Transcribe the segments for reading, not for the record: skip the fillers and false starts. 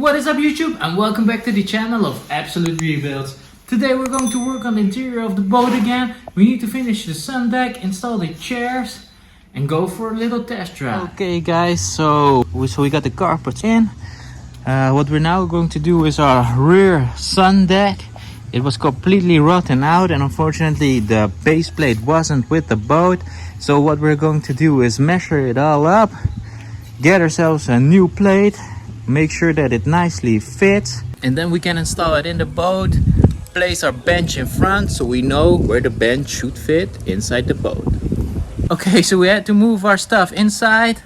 What is up YouTube, and welcome back to the channel of Absolute Rebuilds. Today we're going to work on the interior of the boat again. We need to finish the Sundeck, install the chairs and go for a little test drive. Okay guys, so we got the carpets in. What we're now going to do is our rear Sundeck. It was completely rotten out and unfortunately the base plate wasn't with the boat. So what we're going to do is measure it all up, get ourselves a new plate, make sure that it nicely fits, and then we can install it in the boat, place our bench in front so we know where the bench should fit inside the boat. Okay, so we had to move our stuff inside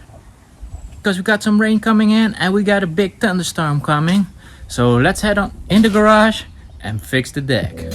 because we got some rain coming in and we got a big thunderstorm coming. So let's head on in the garage and fix the deck.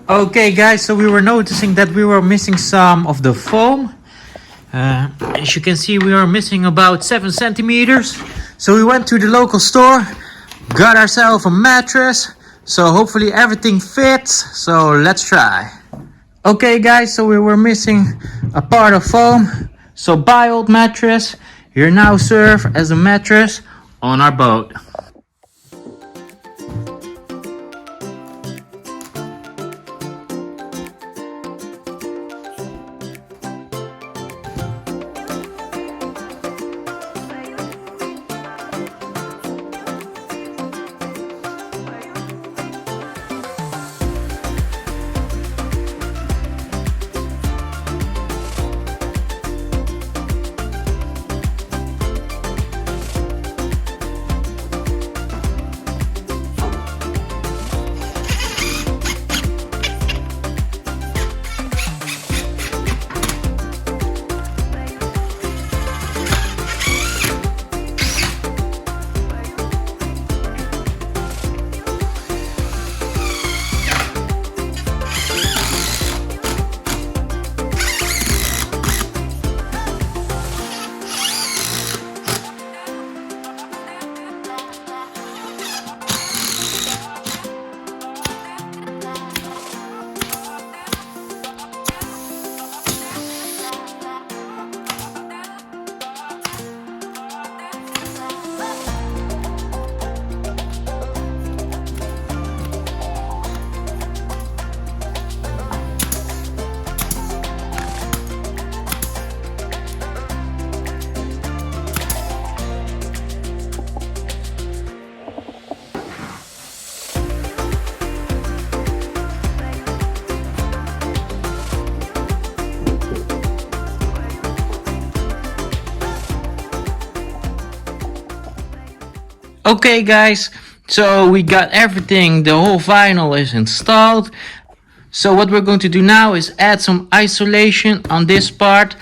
Okay guys, so we were noticing that we were missing some of the foam. As you can see, we are missing about 7 centimeters. So we went to the local store, got ourselves a mattress. So hopefully everything fits. So let's try. Okay guys, so we were missing a part of foam. So buy old mattress. Here now serve as a mattress on our boat. Okay guys, so we got everything, the whole vinyl is installed. So what we're going to do now is add some isolation on this part.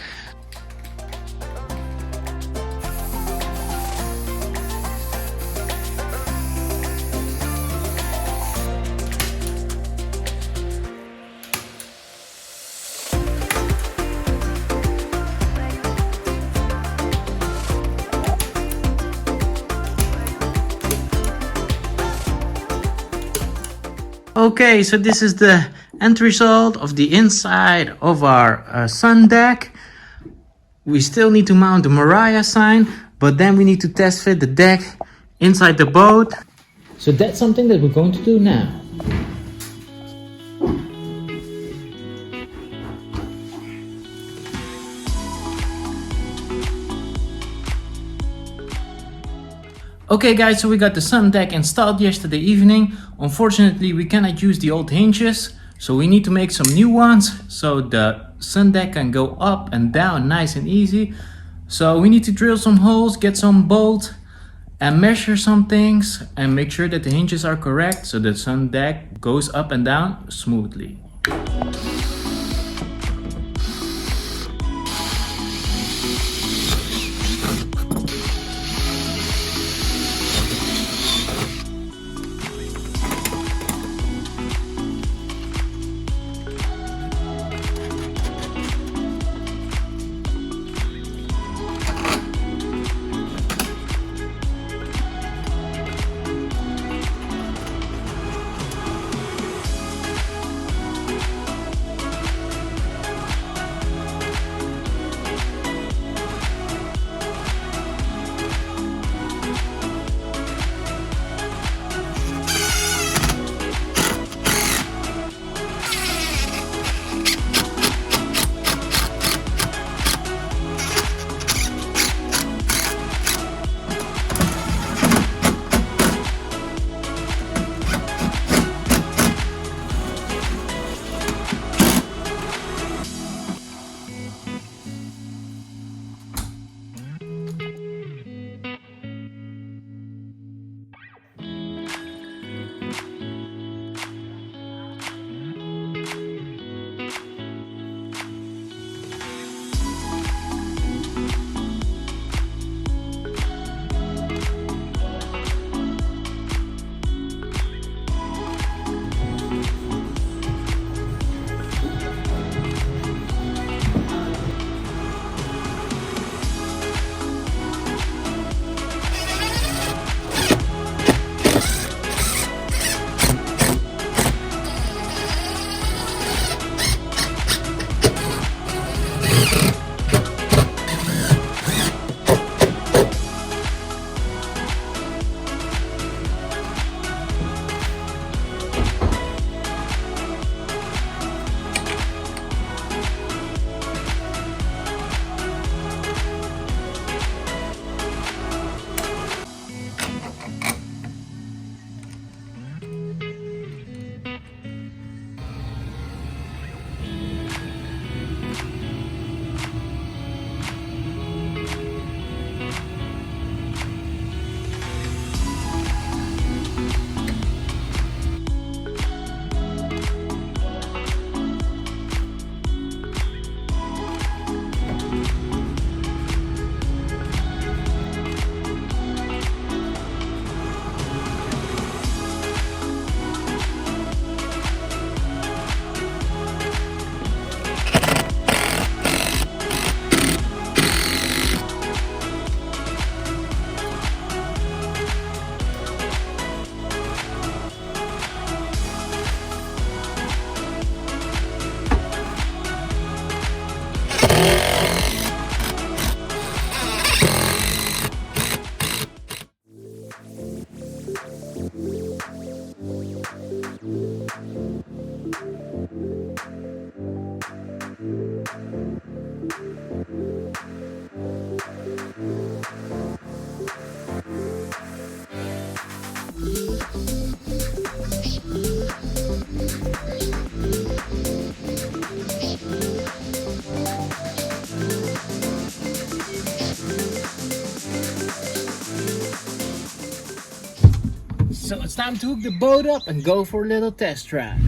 Okay, so this is the end result of the inside of our Sundeck. We still need to mount the Mariah sign, but then we need to test fit the deck inside the boat. So that's something that we're going to do now. Okay guys, so we got the Sundeck installed yesterday evening. Unfortunately, we cannot use the old hinges, so we need to make some new ones so the Sundeck can go up and down nice and easy. So we need to drill some holes, get some bolts and measure some things and make sure that the hinges are correct so the Sundeck goes up and down smoothly. So it's time to hook the boat up and go for a little test drive.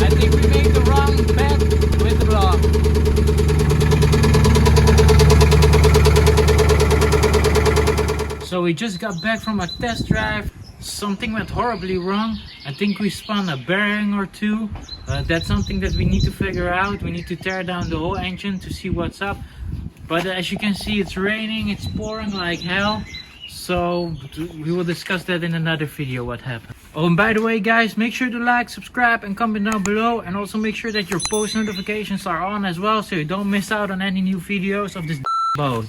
I think we made the wrong bet with the block. So we just got back from a test drive. Something went horribly wrong. I think we spun a bearing or two. That's something that we need to figure out. We need to tear down the whole engine to see what's up. But as you can see, it's raining, it's pouring like hell. So we will discuss that in another video, what happened. Oh, and by the way guys, make sure to like, subscribe and comment down below. And also make sure that your post notifications are on as well, so you don't miss out on any new videos of this boat.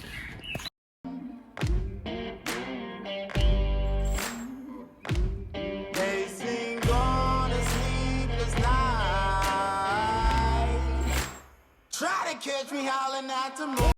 Try to catch me howling at the moon.